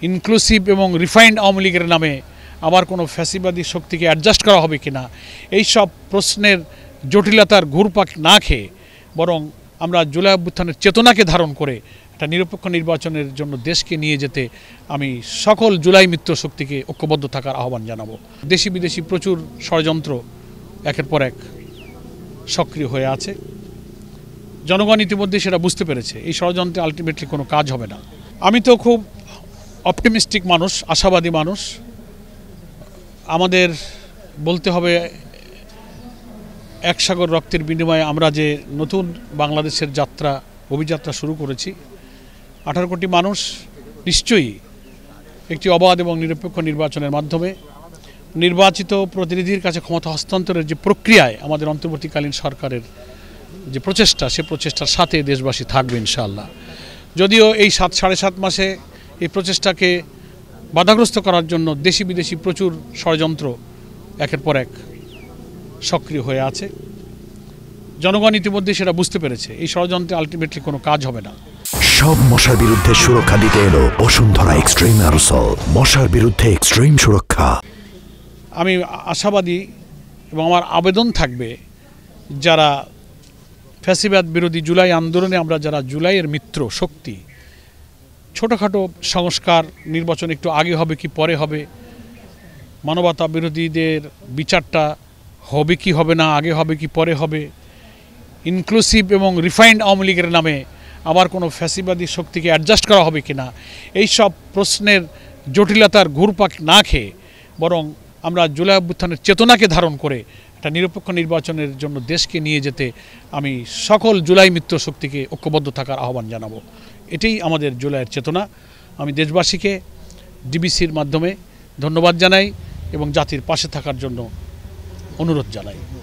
Inclusive এবং refined Awami লীগের নামে আবার কোনো ফ্যাসিবাদী শক্তিকে অ্যাডজাস্ট করা হবে কিনা, এই সব প্রশ্নের জটিলতার ঘুরপাক না খেয়ে বরং আমরা জুলাই অভ্যুত্থানের চেতনাকে ধারণ করে একটা নিরপেক্ষ নির্বাচনের জন্য দেশকে নিয়ে যেতে আমি সকল জুলাই মিত্র শক্তিকে ঐক্যবদ্ধ থাকার আহ্বান জানাবো। দেশি বিদেশি প্রচুর ষড়যন্ত্র একের পর এক সক্রিয় হয়ে আছে। জনগণ ইতিমধ্যে সেটা বুঝতে পেরেছে। এই ষড়যন্ত্রে আলটিমেটলি কোনো কাজ হবে না। আমি তো খুব অপটিমিস্টিক মানুষ, আশাবাদী মানুষ। আমাদের বলতে হবে এক সাগর রক্তের বিনিময়ে আমরা যে নতুন বাংলাদেশের যাত্রা অভিযাত্রা শুরু করেছি, 18 কোটি মানুষ নিশ্চয়ই একটি অবাধ এবং নিরপেক্ষ নির্বাচনের মাধ্যমে নির্বাচিত প্রতিনিধির কাছে ক্ষমতা হস্তান্তরের যে প্রক্রিয়ায় আমাদের অন্তর্বর্তীকালীন সরকারের যে প্রচেষ্টা, সে প্রচেষ্টার সাথে দেশবাসী থাকবে ইনশাআল্লাহ। যদিও এই 7.5 মাসে এই প্রচেষ্টাকে বাধাগ্রস্ত করার জন্য দেশি বিদেশি প্রচুর ষড়যন্ত্র একের পর এক সক্রিয় হয়ে আছে। জনগণ ইতিমধ্যে সেটা বুঝতে পেরেছে। এই ষড়যন্ত্রে আলটিমেটলি কোনো কাজ হবে না। সব মশার বিরুদ্ধে সুরক্ষা দিতে এলো বসুন্ধরা এক্সট্রিম অ্যারোসল, মশার বিরুদ্ধে এক্সট্রিম সুরক্ষা। আমি আশাবাদী এবং আমার আবেদন থাকবে, যারা ফ্যাসিবাদ বিরোধী জুলাই আন্দোলনে আমরা যারা জুলাইয়ের মিত্র শক্তি, ছোটোখাটো সংস্কার, নির্বাচন একটু আগে হবে কি পরে হবে, মানবতা বিরোধীদের বিচারটা হবে কি হবে না, আগে হবে কি পরে হবে, ইনক্লুসিভ এবং রিফাইন্ড আওয়ামী লীগের নামে আবার কোনো ফ্যাসিবাদী শক্তিকে অ্যাডজাস্ট করা হবে কিনা, এই সব প্রশ্নের জটিলতার ঘুরপাক না খেয়ে বরং আমরা জুলাই অভ্যুত্থানের চেতনাকে ধারণ করে একটা নিরপেক্ষ নির্বাচনের জন্য দেশকে নিয়ে যেতে আমি সকল জুলাই মিত্র শক্তিকে ঐক্যবদ্ধ থাকার আহ্বান জানাবো। এটাই আমাদের জুলাইয়ের চেতনা। আমি দেশবাসীকে ডিবিসির মাধ্যমে ধন্যবাদ জানাই এবং জাতির পাশে থাকার জন্য অনুরোধ জানাই।